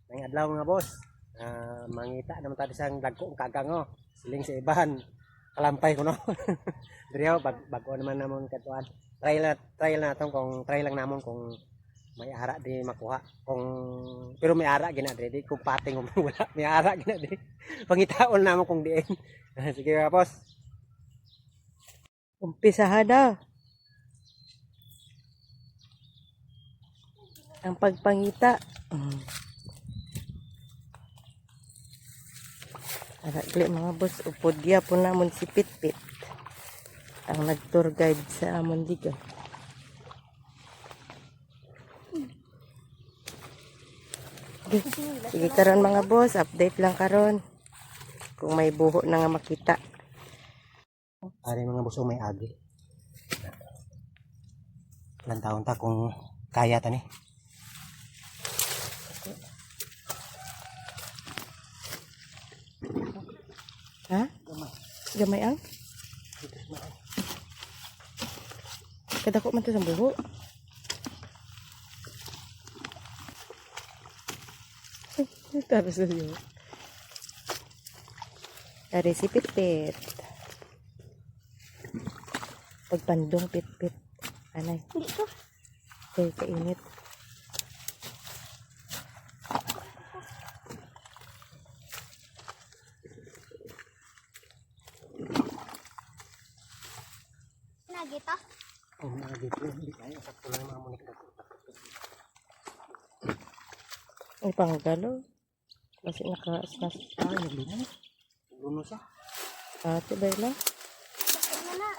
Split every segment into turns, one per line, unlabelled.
Ngayong adlaw mga boss. Mangita naman tayo sa dagko kagang oh. Siling sa iban. Kalampay ko no. Diriyo bago naman namon katuan. Trial na tong kung try lang namon kung may ara di makuha. Pero may ara gina di kung pating wala may ara gina di. Pangitaon namon kung diin. Sige mga boss.
Umpisahan na ang pagpangita. Arakli mga boss, upod gyapon namon si Pitpit ang nag-tour guide sa amon diga. Sige karon mga boss, update lang karon kung may buho na nga makita.
Ari mga boss may agi. Ilang taon ta kung kaya ta ni.
Ha? Gamay ang? Kadako man to sa buho. Tapos na yun. Dari si Pitpit. Pagpandong Pitpit. Anay. Okay, kainit.
Nagita?
Oh, nagito hindi kaya sakto lang mga munik na.
Ay, panggalo. Kasi naka-smash.
Naglino. Naglino siya.
Ate, ba lang?
Bakit mo na?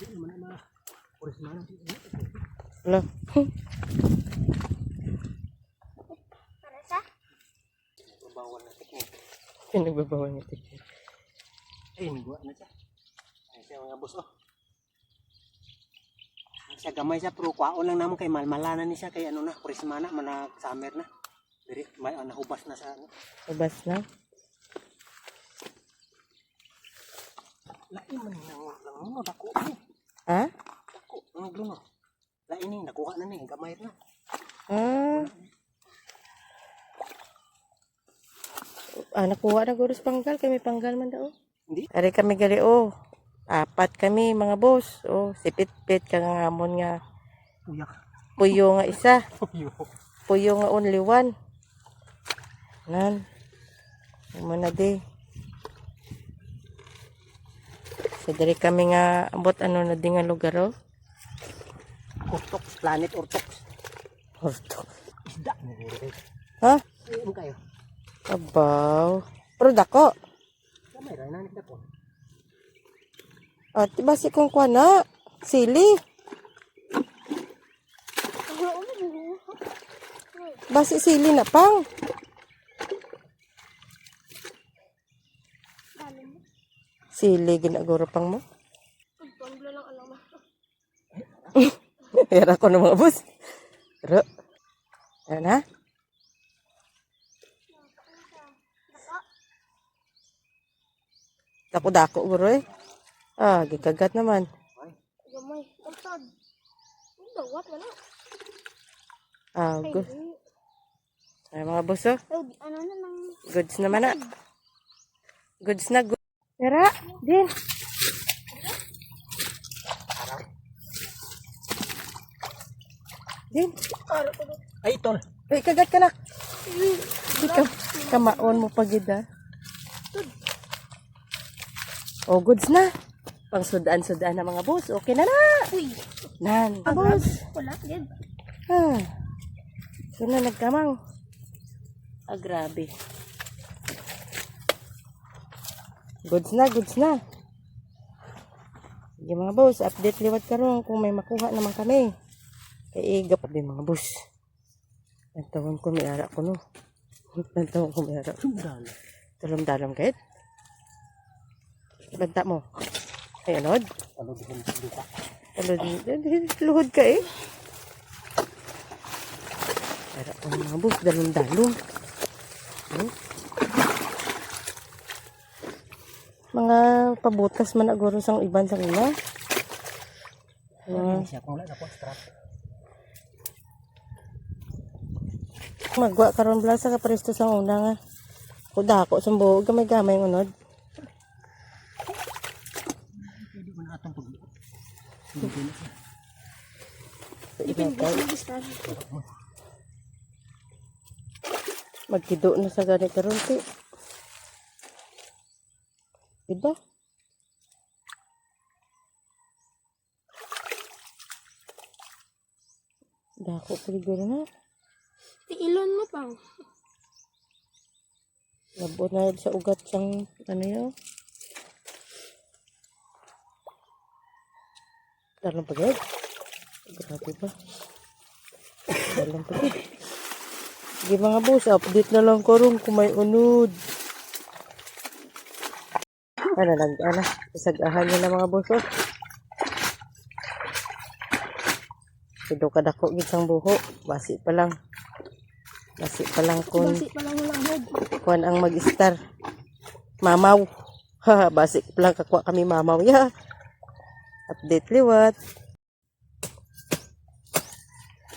Hindi naman na puris mana.
Wala.
Para sa?
Bawal na teknik.
Pinagbabawal niya ito.
Ay, nagawa na siya. Ay, siya mga boss, oh. Siya gamay siya, pero kwaon lang naman kay malmalanan ni siya, kay ano na, purismana, manag summer na. Diri, may nahubas na sa ano.
Ubas na.
Lain man lang mo, dako ni.
Ha?
Dako, nagluno. Lain ni, nakuha na ni, gamay na.
Nakuha na gurus panggal. Kami panggal man daw.
Hindi.
Ari kami gali, oh. 4 kami, mga boss. Oh, si Pitpit, kang ngamon nga.
Uyak.
Puyo nga isa.
Uyo.
Puyo nga only one. Nan. Amo na di. So, dari kami nga, abot ano na di nga lugar, oh.
Ortox, planet Ortox.
Horto.
Isda. Naguro.
Ha?
Ayun kayo.
Abaw. Pero dako.
Gamay, rin na dako.
Diba si kung kwa na? Sili. Basi sili na pang. Sili ginaguro pang mo.
Pagpanglo lang alam mo.
Pera ko ng mga bus. Pero, ano na? Dako-dako guro eh. Gikagat naman.
Gamay. Tagtad. Ang dawat wala.
Good. Ay, mga boss, oh.
Ano na nang...
Goods naman na. Goods na good. Tara, din. Din.
Ay, tol.
Uy, kagat ka na. Di ka, kamaon mo pagida. Oh, goods na. Pang sudan-sudan na mga boss. Okay na na.
Uy!
Nan, boss.
Wala, gid.
So na nagkamang. Grabe. Goods na, goods na. Sige mga boss, update liwat karon kung may makuha naman kami. Kay igap din mga boss. Nagtawon ko may ara ko no. Nagtawon ko may ara. Dalam-dalam kahit. Banta mo. Ay, anod?
Ano din dito?
Luhod ka eh. Ara ko mga boss, dalong-dalong. Mga pabutas man aguro sang iban sang ina.
Siya kung wala na po strap.
Magwa karon blasa ka presto sa una nga. Kuda ako sa buhok gamay-gamay unod.
Pwede ko na atong pag...
Magkido na sa ganit karon ti. Diba? Dako peligro na.
Tiilon mo pang.
Labot na yun sa ugat siyang ano yun. Dalang pagod. Grabe ba? Dalang pagod. Sige mga boss, update na lang ko rin kung may unod. Ano, isagahan nyo na mga boss. Oh. Sido ka dako gisang buho. Basi pa lang. Basi pa lang kung
Basi pa lang walang head.
kuan ang mag-star. Mamaw. Ha, basi pa lang kakwa kami mamaw. Ya. Update liwat.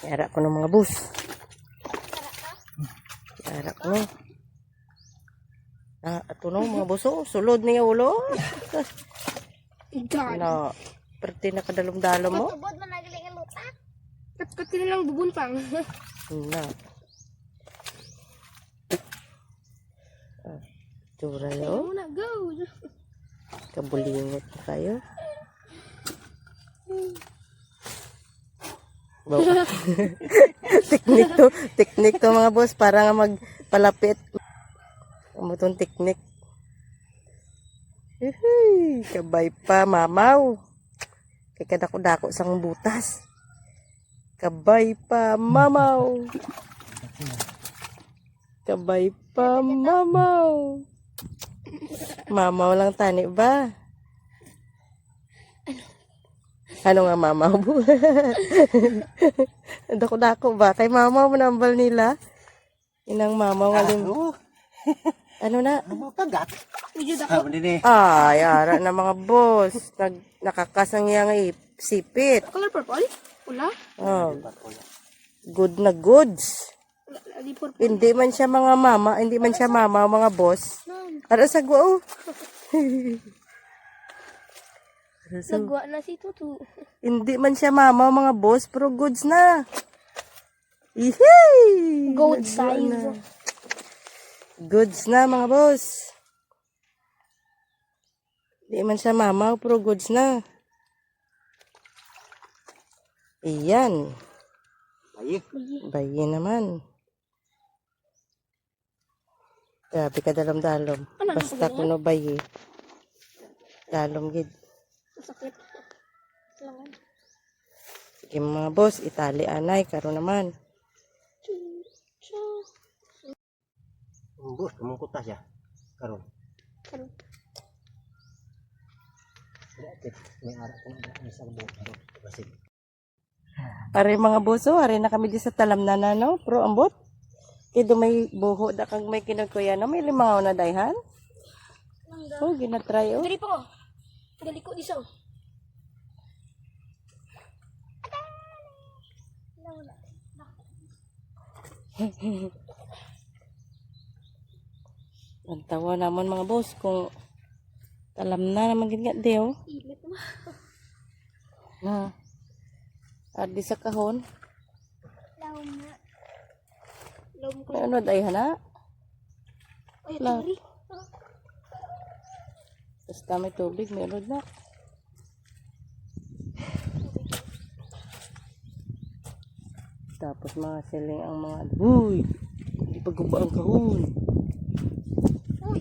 Yara ko ng mga bus. Yara ko no. Ato no mga buso. Sulod niya ulo.
God.
No. Perti na kadalom-dalom mo.
Tubod man nagaling ang lutak. Kat lang bubun pang.
Na. Tura yo.
Muna, go.
Kabulingot na kayo. Wow. Teknik to mga boss para nga magpalapit. Ano tong teknik? Kabay pa mamaw. Kay kadako-dako sang butas. Kabay pa mamaw. Kabay pa mamaw. Mamaw lang tani ba? Ano nga mamaw? Dako-dako ba? Kay mamaw manambal nila. Inang mamaw nga ano na?
Ano kagat?
Medyo dako.
Ah, hindi
Ay, ara na mga boss. Nakakasang yang sipit.
Color purple? Pula?
Oh. Good na goods.
Di purple.
Hindi man siya mga mama, hindi man siya mama mga boss. Ara sa guo.
Nagwa na si Tutu.
Hindi man siya mama mga boss, pero goods na. Ihey!
Gold
Nagwa
size.
na. Goods na mga boss. Hindi man siya mama, pero goods na. Iyan.
Ay,
Bayi naman. Grabe ka dalom-dalom. Basta kuno bayi. Dalom gid.
Masakit. Langan.
Sige mga boss, itali anay. Karon naman.
ang bus, kamungkot ta siya. Karon.
Karon.
May arak ko na isang buo. Karon. Basig.
Are mga boso, are na kami di sa talam na no? Pro ambot. Kido may buho da kang may kinagkuya no? May limangaw na dayhan. Oh, ginatry oh.
Dali pa ko. Dali ko isa.
Ang tawa naman mga boss kung talam na naman gid nga dew.
Ilit mo.
Na. Adi sa kahon.
Lawom na. Lawom ko.
May ano dayhan na?
Ay,
La.
tari.
Basta may tubig, may ano na. Tapos mga siling ang mga uy, hindi pa guba ang kahon.
Uy.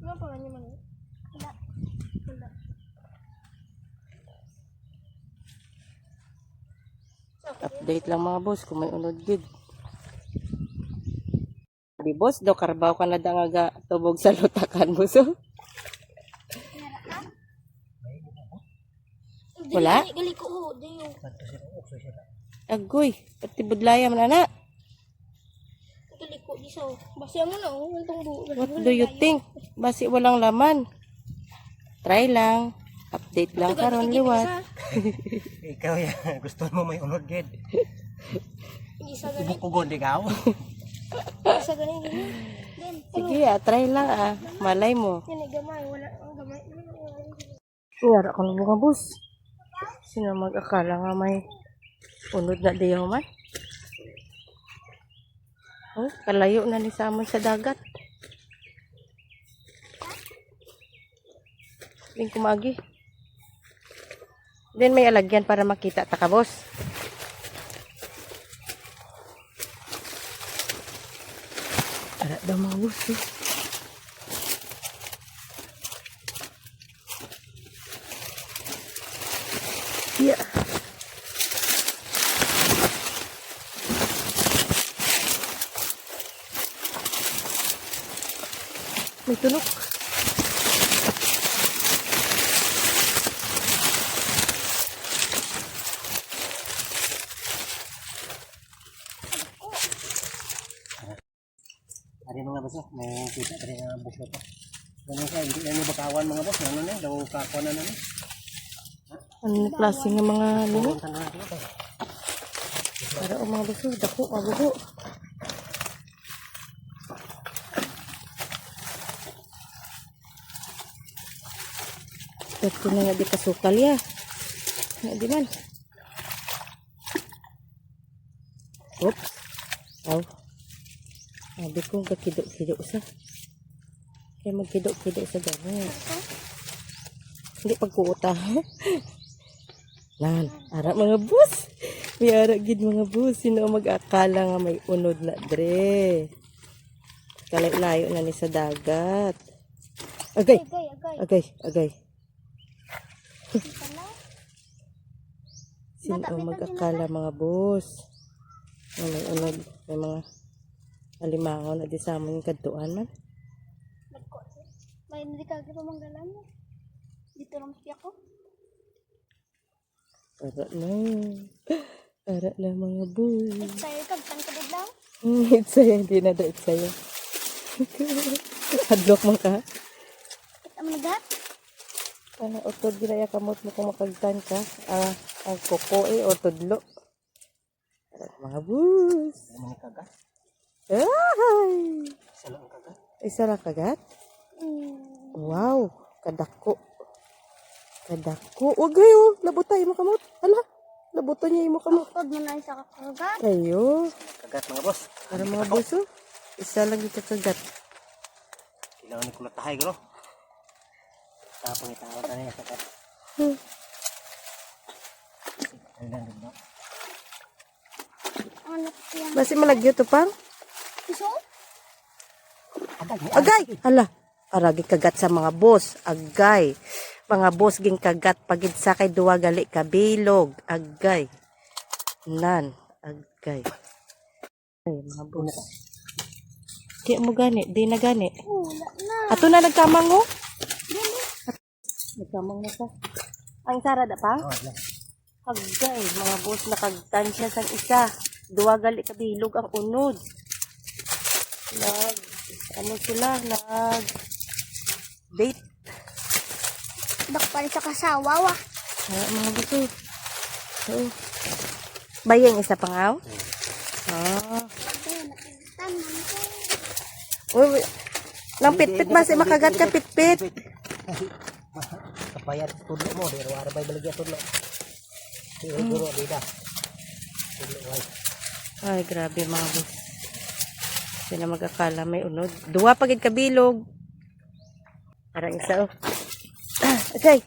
Ano pa ganyan man? Wala. Wala.
Update lang mga boss kung may unod gid. Di boss, do karbaw ka na da nga tubog sa lutakan mo so. Wala?
Gali ko. Oh, dali.
Agoy, pati budlaya man ana.
Gali ko isa. Basta mo na. Untong buo.
What do you think? Basi walang laman. Try lang. Update lang karon liwat.
Ikaw ya, gusto mo may unod gid.
Hindi sa ganin.
Bukugod ikaw.
Hindi sa ganin. Then,
Sige, try lang Malay mo.
yan ay gamay. Wala ang gamay.
Yara ko ng mga bus. Sino mag-akala nga may unod na diyaw man? Oh, kalayo na ni Samon sa dagat. Din kumagi. Then may alagyan para makita ta ka, boss. Ara daw mga bus. Yeah. May tunog.
Ari mga boss, may kita tadi nga bus na to. Ganun sa hindi na bakawan mga boss, ano na daw kakuan na ni.
Ano klase nga mga lino?
Punta na natin ito.
Para o mga buso, dako, mabuho. Ito na nga di kasukal ya. Nga di man. Oops. Aw. Sabi ko kakido-kido sa. Kaya magkido-kido sa gano'n. Hindi pagkuuta. Nan, ara mga bus. May ara gid mga bus. Sino ang mag-akala nga may unod na dre. Kalay-layo na ni sa dagat. Agay,
Agay, agay.
agay, agay.
Kita na.
Sino ang mag-akala mga bus. Nga may unod. May mga alimangon na di sa amon yung kadtuan man.
May hindi ka pa manggalan mo. Dito lang siya ko.
Ara na. Ara na mga bus.
Excited ka, tan ka lang.
It's sa'yo, hindi na daw it's sa'yo. Hadlock mo ka.
Kita mo nagat?
Utod ginaya kamot mo kung makagtan ka. Ang koko o tudlo. Ara na mga bus.
Ano man kagat?
Ay!
Isa lang ang kagat.
Isa lang kagat? Wow! Kadako. Kadako. Huwag kayo. Labutay mo kamot. Hala. Labutan niya mo kamot.
Pag mo na isa kakagat.
Ayo.
Kagat mga boss.
Para mga buso. Isa lang ito kagat.
Kailangan ni kulat tahay gano. Tapang itawag na niya kagat. Kailangan din ba?
Ano yan?
Basi malagyo to pang.
Iso?
Agay! Hala. Aragi kagat sa mga boss. Agay. Mga boss ging kagat pagid sa kay duwa gali kabilog. Agay. Nan. Agay. Ay, mga boss. Kaya mo gani. Di na gani.
Wala na.
Ato na nagkamang mo? Nagkamang na ka. Ang sarada pa?
Oh, wala.
Agay. Mga boss nakagtansya sa isa. Duwa gali kabilog ang unod. Ano sila? Date.
Dakpan sa kasawa wa.
Mga gusto. Bayang isa pang aw?
Tan man ko.
Uy, nang pitpit mas makagat ka pitpit.
Kapayat tudlo mo, di wala bay baligya tudlo. Siguro bida. Tudlo wai.
Ay, grabe mga boss. Sila mag-akala may unod. Duwa pagid kabilog. Parang isa okay.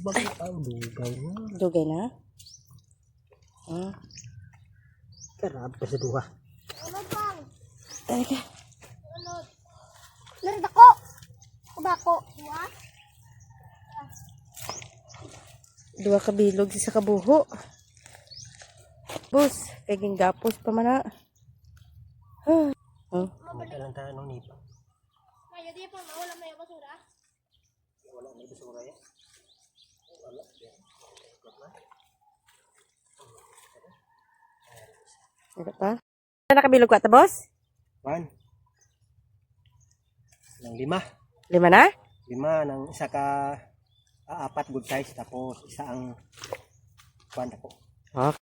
Bakit ang dugay na?
Dugay na.
Karab pa sa duha.
Ano bang?
Talaga.
Ano? Meron ako. Kubako. Wa?
Duwa kabilog sa kabuho. Boss, kaging gapos pa man na.
Madalang tayo ni pa.
Maya di pa wala may basura.
Wala may basura ya. Wala.
Ano pa? Nakabilog ka ta, boss?
One. Nang lima.
5 na?
5 nang isa ka apat good size tapos isa ang kuan ako.
Ah,